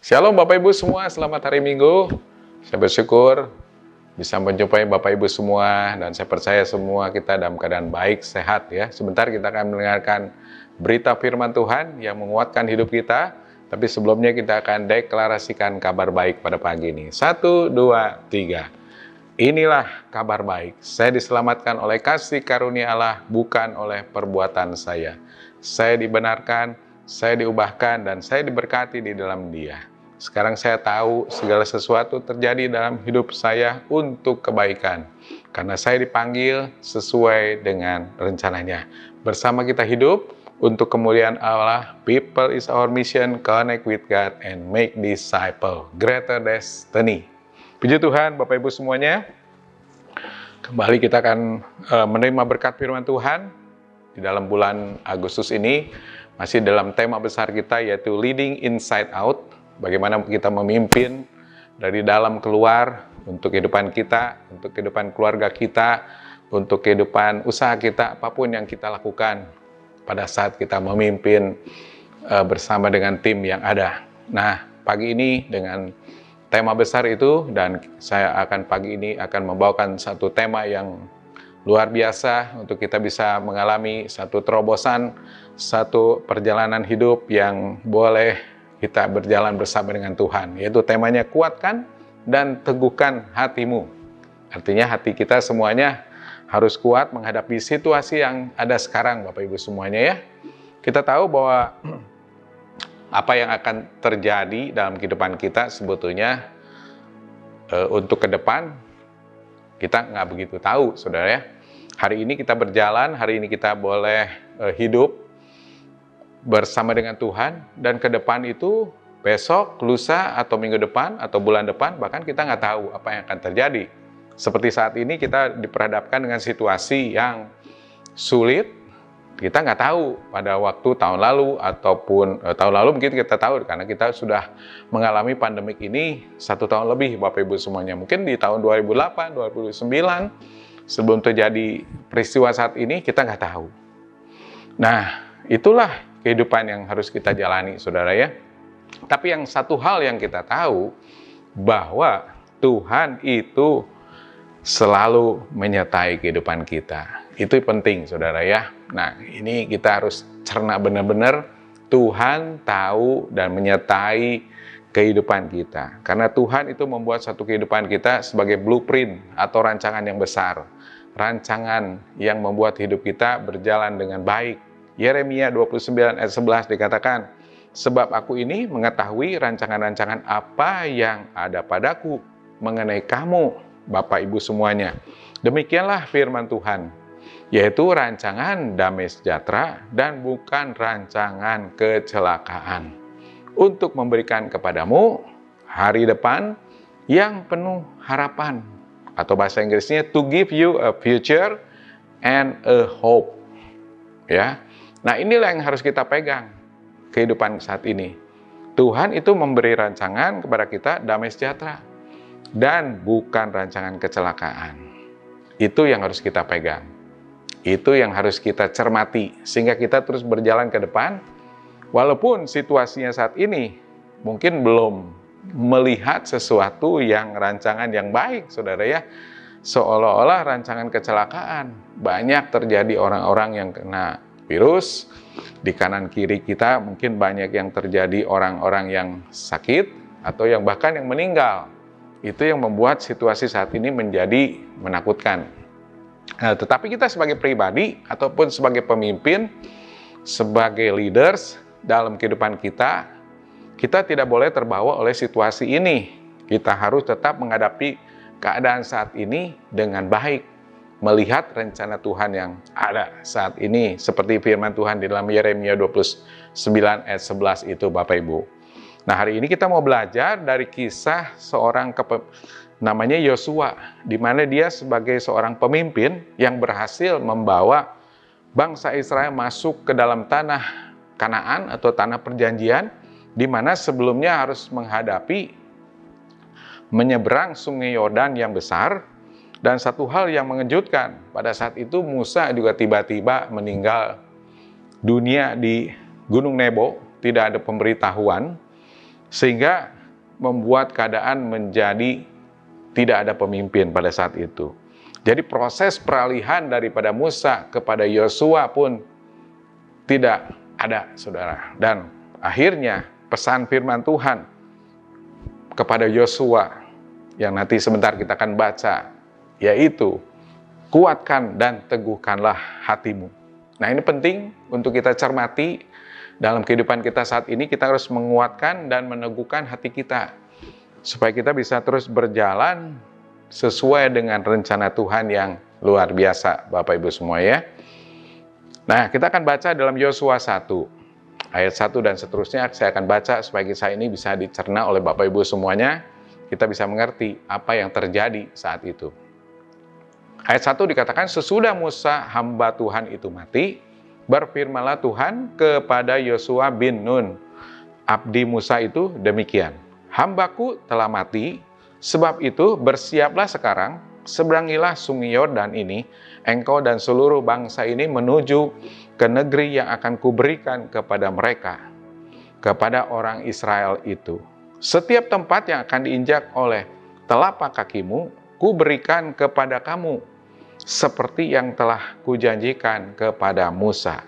Shalom Bapak Ibu semua, selamat hari Minggu. Saya bersyukur bisa menjumpai Bapak Ibu semua dan saya percaya semua kita dalam keadaan baik, sehat ya. Sebentar kita akan mendengarkan berita firman Tuhan yang menguatkan hidup kita. Tapi sebelumnya kita akan deklarasikan kabar baik pada pagi ini. 1, 2, 3. Inilah kabar baik. Saya diselamatkan oleh kasih karunia Allah, bukan oleh perbuatan saya. Saya dibenarkan, saya diubahkan, dan saya diberkati di dalam Dia. Sekarang saya tahu segala sesuatu terjadi dalam hidup saya untuk kebaikan. Karena saya dipanggil sesuai dengan rencananya. Bersama kita hidup untuk kemuliaan Allah. People is our mission, connect with God and make disciple. Greater destiny. Puji Tuhan Bapak Ibu semuanya. Kembali kita akan menerima berkat firman Tuhan di dalam bulan Agustus ini. Masih dalam tema besar kita yaitu Leading Inside Out. Bagaimana kita memimpin dari dalam keluar untuk kehidupan kita, untuk kehidupan keluarga kita, untuk kehidupan usaha kita, apapun yang kita lakukan pada saat kita memimpin bersama dengan tim yang ada. Nah, pagi ini dengan tema besar itu, dan saya akan pagi ini akan membawakan satu tema yang luar biasa untuk kita bisa mengalami satu terobosan, satu perjalanan hidup yang boleh kita berjalan bersama dengan Tuhan, yaitu temanya kuatkan dan teguhkan hatimu. Artinya hati kita semuanya harus kuat menghadapi situasi yang ada sekarang, Bapak Ibu semuanya ya. Kita tahu bahwa apa yang akan terjadi dalam kehidupan kita sebetulnya untuk ke depan kita nggak begitu tahu, saudara ya. Hari ini kita berjalan, hari ini kita boleh hidup bersama dengan Tuhan, dan ke depan itu besok, lusa, atau minggu depan, atau bulan depan, bahkan kita nggak tahu apa yang akan terjadi. Seperti saat ini kita diperhadapkan dengan situasi yang sulit, kita nggak tahu pada waktu tahun lalu, ataupun tahun lalu mungkin kita tahu, karena kita sudah mengalami pandemik ini 1 tahun lebih Bapak Ibu semuanya. Mungkin di tahun 2008, 2009, sebelum terjadi peristiwa saat ini, kita nggak tahu. Nah, itulah kehidupan yang harus kita jalani, saudara ya. Tapi yang satu hal yang kita tahu, bahwa Tuhan itu selalu menyertai kehidupan kita. Itu penting, saudara ya. Nah, ini kita harus cerna benar-benar. Tuhan tahu dan menyertai kehidupan kita. Karena Tuhan itu membuat satu kehidupan kita sebagai blueprint atau rancangan yang besar. Rancangan yang membuat hidup kita berjalan dengan baik. Yeremia 29 ayat 11 dikatakan, sebab aku ini mengetahui rancangan-rancangan apa yang ada padaku mengenai kamu, Bapak Ibu semuanya. Demikianlah firman Tuhan, yaitu rancangan damai sejahtera dan bukan rancangan kecelakaan, untuk memberikan kepadamu hari depan yang penuh harapan. Atau bahasa Inggrisnya, to give you a future and a hope. Ya. Nah, inilah yang harus kita pegang kehidupan saat ini. Tuhan itu memberi rancangan kepada kita damai sejahtera dan bukan rancangan kecelakaan. Itu yang harus kita pegang. Itu yang harus kita cermati sehingga kita terus berjalan ke depan. Walaupun situasinya saat ini mungkin belum melihat sesuatu yang rancangan yang baik, saudara ya. Seolah-olah rancangan kecelakaan. Banyak terjadi orang-orang yang kena virus, di kanan kiri kita mungkin banyak yang terjadi orang-orang yang sakit atau yang bahkan yang meninggal. Itu yang membuat situasi saat ini menjadi menakutkan. Nah, tetapi kita sebagai pribadi ataupun sebagai pemimpin, sebagai leaders dalam kehidupan kita, kita tidak boleh terbawa oleh situasi ini. Kita harus tetap menghadapi keadaan saat ini dengan baik. Melihat rencana Tuhan yang ada saat ini. Seperti firman Tuhan di dalam Yeremia 29 ayat 11 itu Bapak Ibu. Nah, hari ini kita mau belajar dari kisah seorang namanya Yosua. Di mana dia sebagai seorang pemimpin yang berhasil membawa bangsa Israel masuk ke dalam tanah Kanaan atau tanah perjanjian. Di mana sebelumnya harus menghadapi menyeberang sungai Yordan yang besar. Dan satu hal yang mengejutkan, pada saat itu Musa juga tiba-tiba meninggal dunia di Gunung Nebo, tidak ada pemberitahuan. sehingga membuat keadaan menjadi tidak ada pemimpin pada saat itu. Jadi proses peralihan daripada Musa kepada Yosua pun tidak ada, saudara. Dan akhirnya pesan firman Tuhan kepada Yosua yang nanti sebentar kita akan baca, yaitu kuatkan dan teguhkanlah hatimu. Nah, ini penting untuk kita cermati dalam kehidupan kita saat ini. Kita harus menguatkan dan meneguhkan hati kita supaya kita bisa terus berjalan sesuai dengan rencana Tuhan yang luar biasa, Bapak Ibu semua ya. Nah, kita akan baca dalam Yosua 1, ayat 1 dan seterusnya. Saya akan baca supaya kisah ini bisa dicerna oleh Bapak Ibu semuanya. Kita bisa mengerti apa yang terjadi saat itu. Ayat 1 dikatakan, sesudah Musa hamba Tuhan itu mati, berfirmanlah Tuhan kepada Yosua bin Nun, abdi Musa itu demikian. Hambaku telah mati, sebab itu bersiaplah sekarang, seberangilah sungai Yordan ini, engkau dan seluruh bangsa ini menuju ke negeri yang akan kuberikan kepada mereka, kepada orang Israel itu. Setiap tempat yang akan diinjak oleh telapak kakimu, kuberikan kepada kamu, seperti yang telah kujanjikan kepada Musa.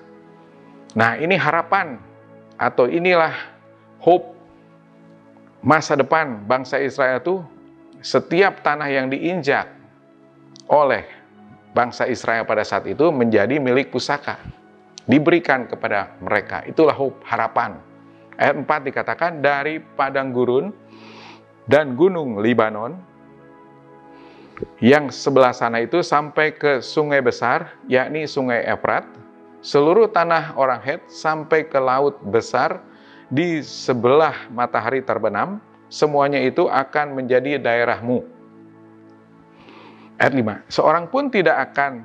Nah, ini harapan, atau inilah hope masa depan bangsa Israel itu. Setiap tanah yang diinjak oleh bangsa Israel pada saat itu menjadi milik pusaka, diberikan kepada mereka. Itulah hope, harapan. Ayat 4 dikatakan, dari padang gurun dan gunung Libanon yang sebelah sana itu sampai ke sungai besar, yakni sungai Efrat, seluruh tanah orang Het sampai ke laut besar di sebelah matahari terbenam, semuanya itu akan menjadi daerahmu. Ayat 5, seorang pun tidak akan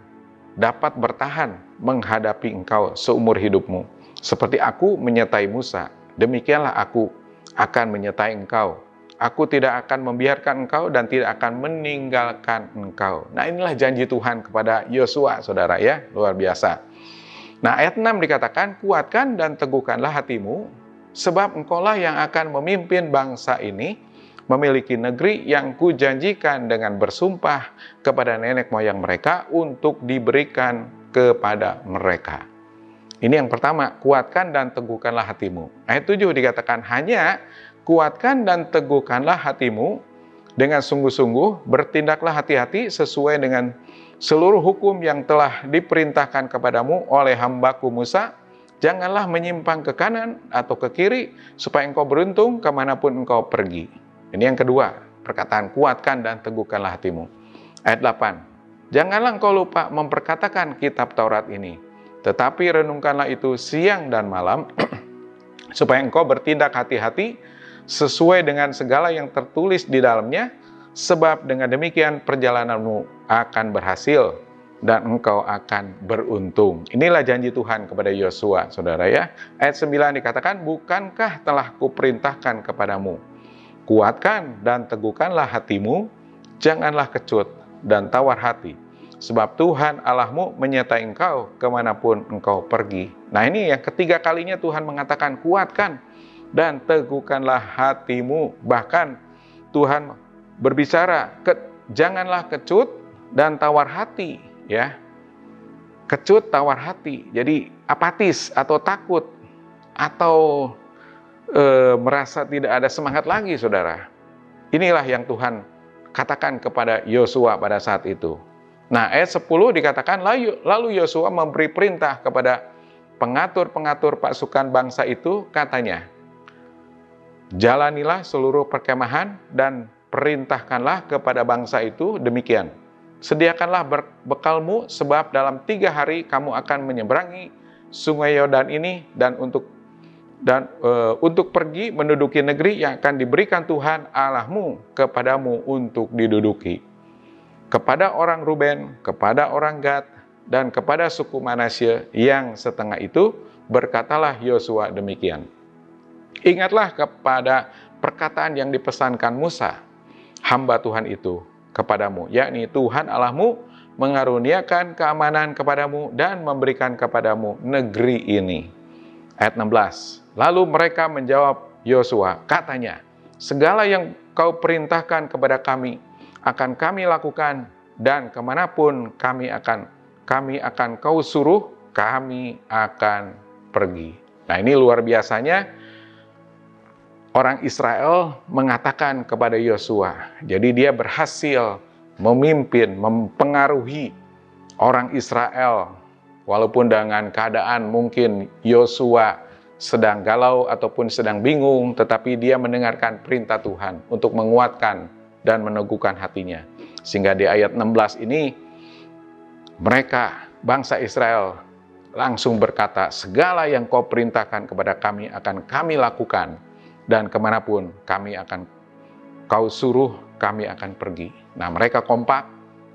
dapat bertahan menghadapi engkau seumur hidupmu. Seperti aku menyertai Musa, demikianlah aku akan menyertai engkau. Aku tidak akan membiarkan engkau dan tidak akan meninggalkan engkau. Nah, inilah janji Tuhan kepada Yosua, saudara ya, luar biasa. Nah, ayat 6 dikatakan, kuatkan dan teguhkanlah hatimu, sebab engkaulah yang akan memimpin bangsa ini memiliki negeri yang kujanjikan dengan bersumpah kepada nenek moyang mereka untuk diberikan kepada mereka. Ini yang pertama, kuatkan dan teguhkanlah hatimu. Ayat 7 dikatakan, hanya kuatkan dan teguhkanlah hatimu dengan sungguh-sungguh, bertindaklah hati-hati sesuai dengan seluruh hukum yang telah diperintahkan kepadamu oleh hambaku Musa. Janganlah menyimpang ke kanan atau ke kiri, supaya engkau beruntung kemanapun engkau pergi. Ini yang kedua, perkataan kuatkan dan teguhkanlah hatimu. Ayat 8, janganlah engkau lupa memperkatakan kitab Taurat ini, tetapi renungkanlah itu siang dan malam, supaya engkau bertindak hati-hati sesuai dengan segala yang tertulis di dalamnya, sebab dengan demikian perjalananmu akan berhasil dan engkau akan beruntung. Inilah janji Tuhan kepada Yosua, saudara ya. Ayat 9 dikatakan, bukankah telah kuperintahkan kepadamu, kuatkan dan teguhkanlah hatimu, janganlah kecut dan tawar hati, sebab Tuhan Allahmu menyertai engkau kemanapun engkau pergi. Nah, ini yang ketiga kalinya Tuhan mengatakan kuatkan dan teguhkanlah hatimu. Bahkan Tuhan berbicara, janganlah kecut dan tawar hati. Ya, kecut, tawar hati, jadi apatis atau takut atau merasa tidak ada semangat lagi, saudara. Inilah yang Tuhan katakan kepada Yosua pada saat itu. Nah, ayat 10 dikatakan, lalu Yosua memberi perintah kepada pengatur-pengatur pasukan bangsa itu, katanya, jalanilah seluruh perkemahan dan perintahkanlah kepada bangsa itu demikian. Sediakanlah bekalmu, sebab dalam 3 hari kamu akan menyeberangi sungai Yordan ini dan untuk pergi menduduki negeri yang akan diberikan Tuhan Allahmu kepadamu untuk diduduki. Kepada orang Ruben, kepada orang Gad, dan kepada suku Manasye yang setengah itu, berkatalah Yosua demikian. Ingatlah kepada perkataan yang dipesankan Musa, hamba Tuhan itu, kepadamu, yakni Tuhan Allahmu mengaruniakan keamanan kepadamu dan memberikan kepadamu negeri ini. Ayat 16, lalu mereka menjawab Yosua, katanya, segala yang kau perintahkan kepada kami akan kami lakukan, dan kemanapun kami akan kau suruh, kami akan pergi. Nah, ini luar biasanya orang Israel mengatakan kepada Yosua. Jadi dia berhasil memimpin, mempengaruhi orang Israel. Walaupun dengan keadaan mungkin Yosua sedang galau ataupun sedang bingung, tetapi dia mendengarkan perintah Tuhan untuk menguatkan dan meneguhkan hatinya. Sehingga di ayat 16 ini, mereka, bangsa Israel, langsung berkata, segala yang kau perintahkan kepada kami akan kami lakukan, dan kemanapun kau suruh, kami akan pergi. Nah, mereka kompak,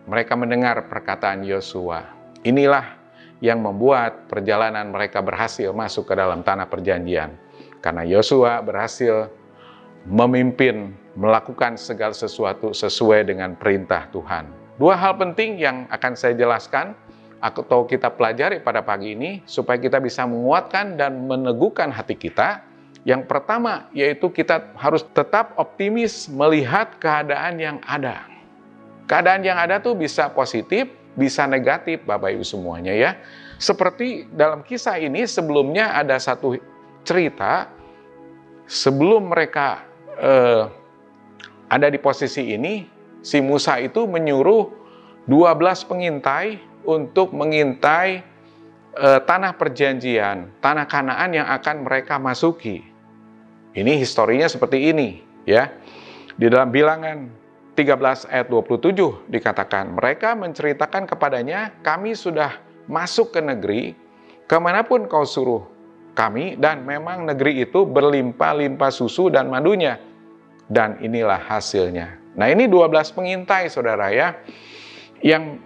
mereka mendengar perkataan Yosua. Inilah yang membuat perjalanan mereka berhasil masuk ke dalam tanah perjanjian. Karena Yosua berhasil memimpin, melakukan segala sesuatu sesuai dengan perintah Tuhan. Dua hal penting yang akan saya jelaskan atau kita pelajari pada pagi ini, supaya kita bisa menguatkan dan meneguhkan hati kita. Yang pertama, yaitu kita harus tetap optimis melihat keadaan yang ada. Keadaan yang ada tuh bisa positif, bisa negatif, Bapak Ibu semuanya ya. Seperti dalam kisah ini, sebelumnya ada satu cerita, sebelum mereka ada di posisi ini, si Musa itu menyuruh 12 pengintai untuk mengintai tanah perjanjian, tanah Kanaan yang akan mereka masuki. Ini historinya seperti ini, ya. Di dalam Bilangan 13 ayat 27 dikatakan, mereka menceritakan kepadanya, kami sudah masuk ke negeri, kemanapun kau suruh kami, dan memang negeri itu berlimpah-limpah susu dan madunya. Dan inilah hasilnya. Nah, ini 12 pengintai, saudara ya, yang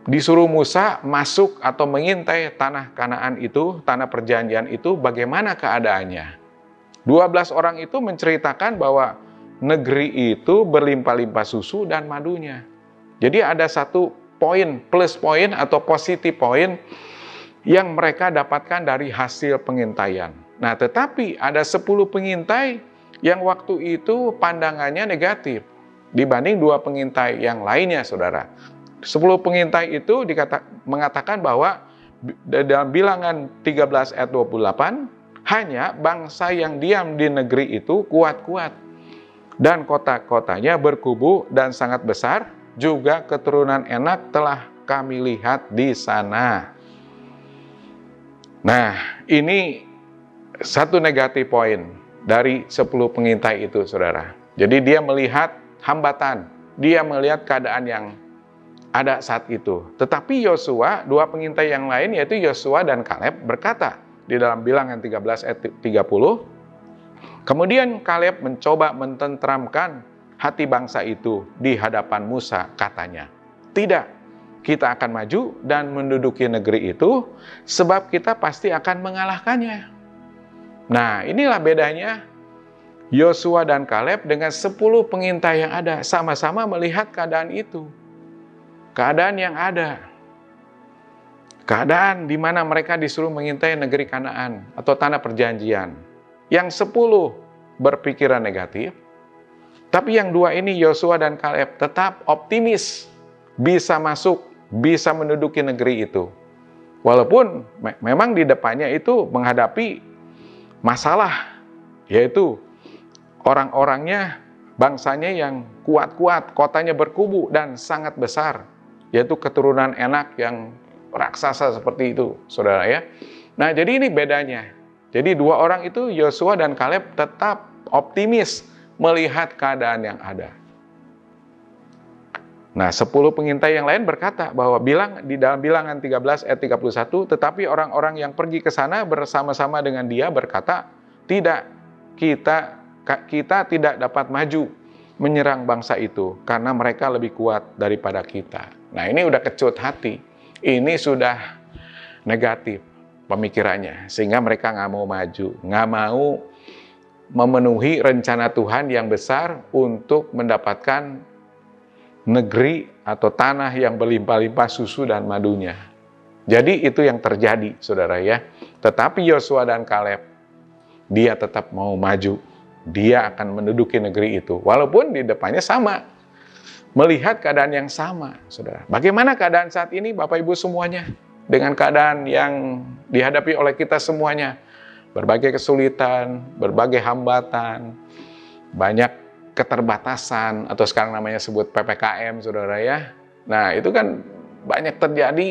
disuruh Musa masuk atau mengintai tanah Kanaan itu, tanah perjanjian itu, bagaimana keadaannya. 12 orang itu menceritakan bahwa negeri itu berlimpah-limpah susu dan madunya. Jadi ada satu poin, plus poin atau positif poin yang mereka dapatkan dari hasil pengintaian. Nah, tetapi ada 10 pengintai yang waktu itu pandangannya negatif dibanding 2 pengintai yang lainnya, saudara. 10 pengintai itu mengatakan bahwa dalam Bilangan 13 ayat 28, hanya bangsa yang diam di negeri itu kuat-kuat, dan kota-kotanya berkubu dan sangat besar, juga keturunan enak telah kami lihat di sana. Nah, ini satu negatif poin dari 10 pengintai itu, saudara. Jadi dia melihat hambatan, dia melihat keadaan yang ada saat itu. Tetapi Yosua, 2 pengintai yang lain, yaitu Yosua dan Kaleb, berkata di dalam Bilangan 13 ayat 30, kemudian Kaleb mencoba mententramkan hati bangsa itu di hadapan Musa, katanya, tidak, kita akan maju dan menduduki negeri itu, sebab kita pasti akan mengalahkannya. Nah, inilah bedanya Yosua dan Kaleb dengan 10 pengintai yang ada, sama-sama melihat keadaan itu. Keadaan yang ada. Keadaan di mana mereka disuruh mengintai negeri Kanaan atau tanah perjanjian. Yang 10 berpikiran negatif, tapi yang 2 ini, Yosua dan Kaleb, tetap optimis bisa masuk, bisa menduduki negeri itu. Walaupun memang di depannya itu menghadapi masalah, yaitu orang-orangnya, bangsanya yang kuat-kuat, kotanya berkubu dan sangat besar, yaitu keturunan enak yang raksasa seperti itu, saudara ya. Nah, jadi ini bedanya. Jadi 2 orang itu, Yosua dan Kaleb, tetap optimis melihat keadaan yang ada. Nah, 10 pengintai yang lain berkata bahwa di dalam Bilangan 13 ayat 31, tetapi orang-orang yang pergi ke sana bersama-sama dengan dia berkata, tidak, kita tidak dapat maju menyerang bangsa itu karena mereka lebih kuat daripada kita. Nah, ini udah kecut hati. Ini sudah negatif pemikirannya, sehingga mereka nggak mau maju, nggak mau memenuhi rencana Tuhan yang besar untuk mendapatkan negeri atau tanah yang berlimpah-limpah susu dan madunya. Jadi itu yang terjadi, saudara ya. Tetapi Yosua dan Kaleb, dia tetap mau maju. dia akan menduduki negeri itu. Walaupun di depannya sama, melihat keadaan yang sama, saudara. Bagaimana keadaan saat ini, Bapak Ibu semuanya? Dengan keadaan yang dihadapi oleh kita semuanya. Berbagai kesulitan, berbagai hambatan, banyak keterbatasan, atau sekarang namanya sebut PPKM, saudara ya. Nah, itu kan banyak terjadi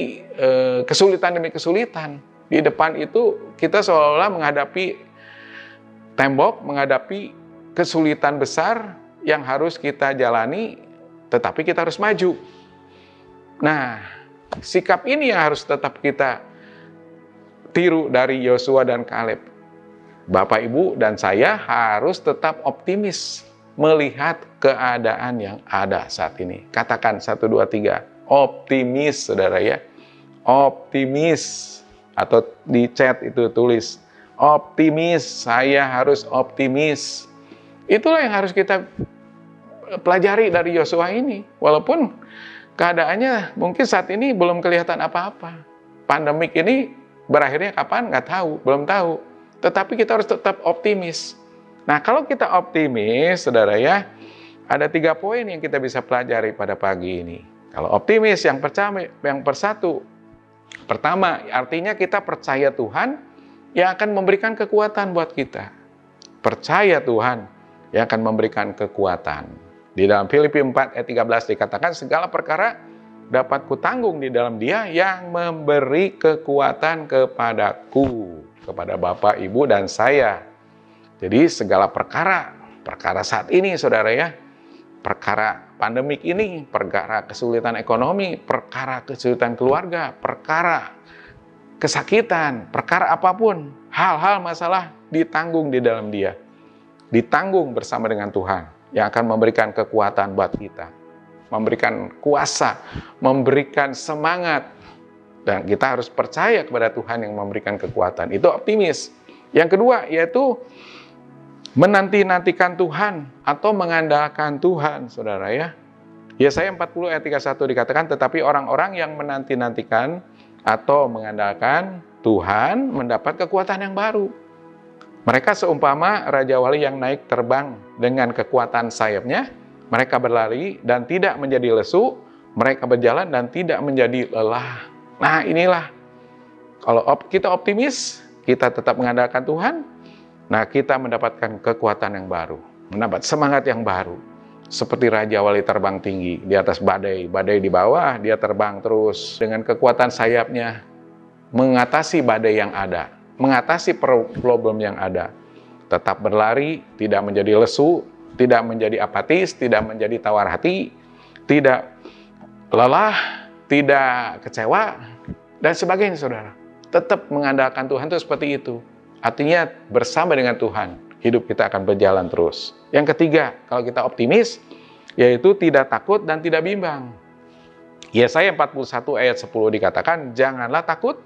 kesulitan demi kesulitan. Di depan itu kita seolah-olah menghadapi tembok, menghadapi kesulitan besar yang harus kita jalani, tetapi kita harus maju. Nah, sikap ini yang harus tetap kita tiru dari Yosua dan Kaleb. Bapak, Ibu, dan saya harus tetap optimis melihat keadaan yang ada saat ini. Katakan 1, 2, 3. Optimis, saudara ya. Optimis. Atau di chat itu tulis, optimis, saya harus optimis. Itulah yang harus kita pelajari dari Yosua ini. Walaupun keadaannya mungkin saat ini belum kelihatan apa-apa. Pandemik ini berakhirnya kapan? Nggak tahu, belum tahu. Tetapi kita harus tetap optimis. Nah, kalau kita optimis, saudara ya, ada 3 poin yang kita bisa pelajari pada pagi ini. Kalau optimis, yang pertama, artinya kita percaya Tuhan yang akan memberikan kekuatan buat kita. Percaya Tuhan yang akan memberikan kekuatan. Di dalam Filipi 4 ayat 13 dikatakan, segala perkara dapat kutanggung di dalam Dia yang memberi kekuatan kepadaku, kepada Bapak, Ibu, dan saya. Jadi segala perkara saat ini, saudara ya, perkara pandemik ini, perkara kesulitan ekonomi, perkara kesulitan keluarga, perkara kesakitan, perkara apapun, hal-hal masalah ditanggung di dalam Dia. Ditanggung bersama dengan Tuhan yang akan memberikan kekuatan buat kita, memberikan kuasa, memberikan semangat, dan kita harus percaya kepada Tuhan yang memberikan kekuatan. Itu optimis. Yang kedua yaitu menanti-nantikan Tuhan atau mengandalkan Tuhan, saudara ya. Yesaya 40 ayat 31 dikatakan, tetapi orang-orang yang menanti-nantikan atau mengandalkan Tuhan mendapat kekuatan yang baru. Mereka seumpama Raja Wali yang naik terbang dengan kekuatan sayapnya. Mereka berlari dan tidak menjadi lesu, mereka berjalan dan tidak menjadi lelah. Nah, inilah, kalau kita optimis, kita tetap mengandalkan Tuhan, nah, kita mendapatkan kekuatan yang baru, mendapat semangat yang baru. Seperti Raja Wali terbang tinggi di atas badai, badai di bawah, dia terbang terus dengan kekuatan sayapnya, mengatasi badai yang ada, mengatasi problem yang ada. Tetap berlari, tidak menjadi lesu, tidak menjadi apatis, tidak menjadi tawar hati, tidak lelah, tidak kecewa, dan sebagainya, saudara. Tetap mengandalkan Tuhan itu seperti itu. Artinya bersama dengan Tuhan, hidup kita akan berjalan terus. Yang ketiga, kalau kita optimis, yaitu tidak takut dan tidak bimbang. Yesaya 41 ayat 10 dikatakan, janganlah takut,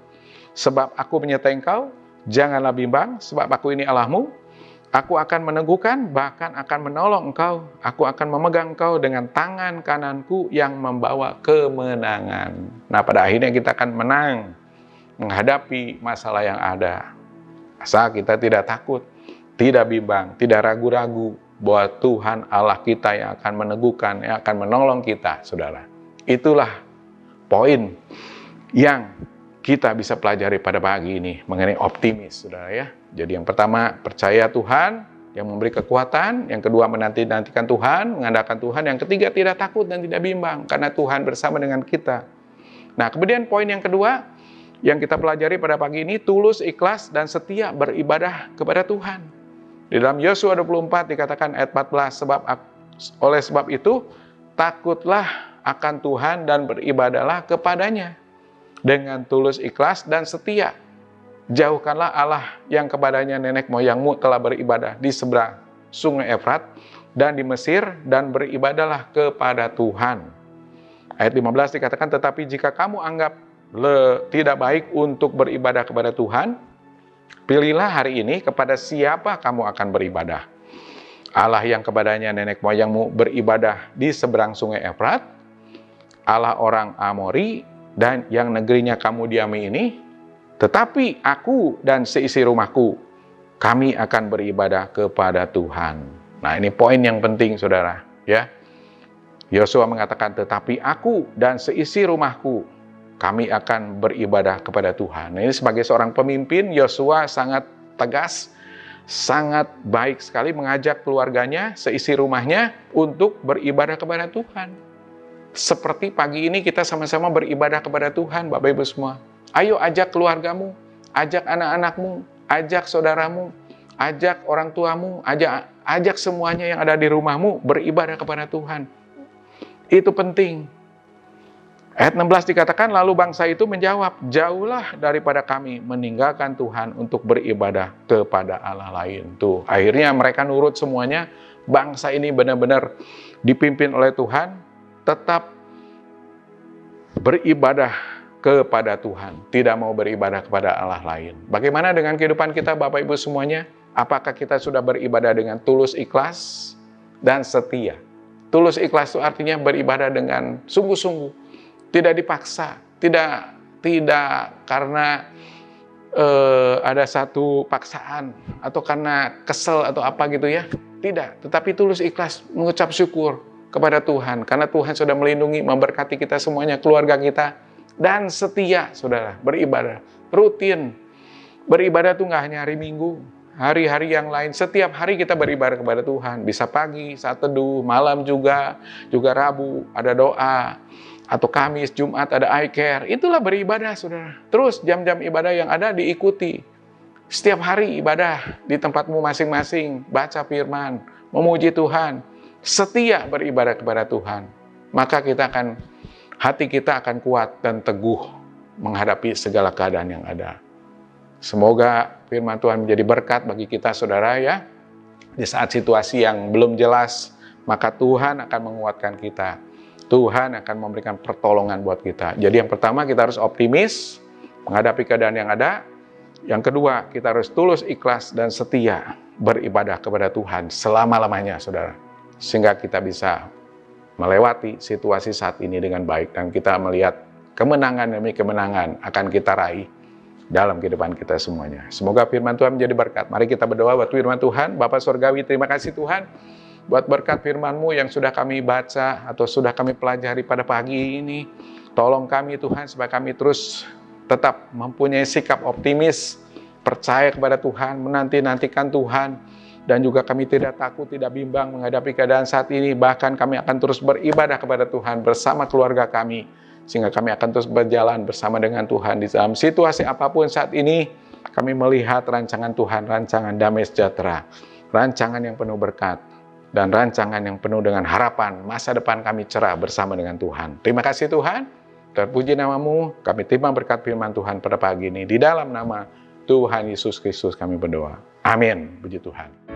sebab aku menyertai engkau, janganlah bimbang, sebab aku ini Allahmu. Aku akan meneguhkan, bahkan akan menolong engkau. Aku akan memegang engkau dengan tangan kananku yang membawa kemenangan. Nah, pada akhirnya kita akan menang menghadapi masalah yang ada. Asal kita tidak takut, tidak bimbang, tidak ragu-ragu bahwa Tuhan Allah kita yang akan meneguhkan, yang akan menolong kita, saudara. Itulah poin yang kita bisa pelajari pada pagi ini mengenai optimis, saudara ya. Jadi yang pertama, percaya Tuhan yang memberi kekuatan. Yang kedua, menanti-nantikan Tuhan, mengandalkan Tuhan. Yang ketiga, tidak takut dan tidak bimbang, karena Tuhan bersama dengan kita. Nah, kemudian poin yang kedua, yang kita pelajari pada pagi ini, tulus, ikhlas, dan setia beribadah kepada Tuhan. Di dalam Yosua 24 dikatakan ayat 14, oleh sebab itu, takutlah akan Tuhan dan beribadahlah kepadanya dengan tulus, ikhlas, dan setia. Jauhkanlah Allah yang kepadanya nenek moyangmu telah beribadah di seberang sungai Efrat dan di Mesir, dan beribadahlah kepada Tuhan. Ayat 15 dikatakan, tetapi jika kamu anggap tidak baik untuk beribadah kepada Tuhan, pilihlah hari ini kepada siapa kamu akan beribadah. Allah yang kepadanya nenek moyangmu beribadah di seberang sungai Efrat, Allah orang Amori, dan yang negerinya kamu diami ini. Tetapi aku dan seisi rumahku kami akan beribadah kepada Tuhan. Nah, ini poin yang penting, saudara, ya. Yosua mengatakan, tetapi aku dan seisi rumahku, kami akan beribadah kepada Tuhan. Nah, ini sebagai seorang pemimpin, Yosua sangat tegas, sangat baik sekali mengajak keluarganya, seisi rumahnya untuk beribadah kepada Tuhan. Seperti pagi ini kita sama-sama beribadah kepada Tuhan, Bapak Ibu semua. Ayo ajak keluargamu, ajak anak-anakmu, ajak saudaramu, ajak orang tuamu, ajak semuanya yang ada di rumahmu beribadah kepada Tuhan. Itu penting. Ayat 16 dikatakan, lalu bangsa itu menjawab, jauhlah daripada kami meninggalkan Tuhan untuk beribadah kepada Allah lain. Tuh, akhirnya mereka nurut semuanya. Bangsa ini benar-benar dipimpin oleh Tuhan, tetap beribadah kepada Tuhan, tidak mau beribadah kepada Allah lain. Bagaimana dengan kehidupan kita, Bapak Ibu semuanya? Apakah kita sudah beribadah dengan tulus, ikhlas, dan setia? Tulus ikhlas itu artinya beribadah dengan sungguh-sungguh, tidak dipaksa, tidak karena ada satu paksaan atau karena kesel atau apa gitu ya. Tidak, tetapi tulus ikhlas mengucap syukur kepada Tuhan, karena Tuhan sudah melindungi, memberkati kita semuanya, keluarga kita, dan setia, saudara, beribadah, rutin. Beribadah itu nggak hanya hari Minggu, hari-hari yang lain, setiap hari kita beribadah kepada Tuhan, bisa pagi, saat teduh, malam juga Rabu, ada doa, atau Kamis, Jumat, ada I Care, itulah beribadah, saudara. Terus jam-jam ibadah yang ada diikuti, setiap hari ibadah di tempatmu masing-masing, baca firman, memuji Tuhan, setia beribadah kepada Tuhan, maka hati kita akan kuat dan teguh menghadapi segala keadaan yang ada. Semoga firman Tuhan menjadi berkat bagi kita, saudara, ya. Di saat situasi yang belum jelas, maka Tuhan akan menguatkan kita. Tuhan akan memberikan pertolongan buat kita. Jadi yang pertama, kita harus optimis menghadapi keadaan yang ada. Yang kedua, kita harus tulus, ikhlas, dan setia beribadah kepada Tuhan selama-lamanya, saudara. Sehingga kita bisa melewati situasi saat ini dengan baik, dan kita melihat kemenangan demi kemenangan akan kita raih dalam kehidupan kita semuanya. Semoga firman Tuhan menjadi berkat. Mari kita berdoa buat firman Tuhan. Bapa Surgawi, terima kasih Tuhan buat berkat firman-Mu yang sudah kami baca atau sudah kami pelajari pada pagi ini. Tolong kami Tuhan supaya kami terus tetap mempunyai sikap optimis, percaya kepada Tuhan, menanti-nantikan Tuhan, dan juga kami tidak takut, tidak bimbang menghadapi keadaan saat ini. Bahkan kami akan terus beribadah kepada Tuhan bersama keluarga kami, sehingga kami akan terus berjalan bersama dengan Tuhan di dalam situasi apapun saat ini. Kami melihat rancangan Tuhan, rancangan damai sejahtera, rancangan yang penuh berkat, dan rancangan yang penuh dengan harapan. Masa depan kami cerah bersama dengan Tuhan. Terima kasih Tuhan, terpuji nama-Mu. Kami terima berkat firman Tuhan pada pagi ini. Di dalam nama Tuhan Yesus Kristus kami berdoa. Amin. Puji Tuhan.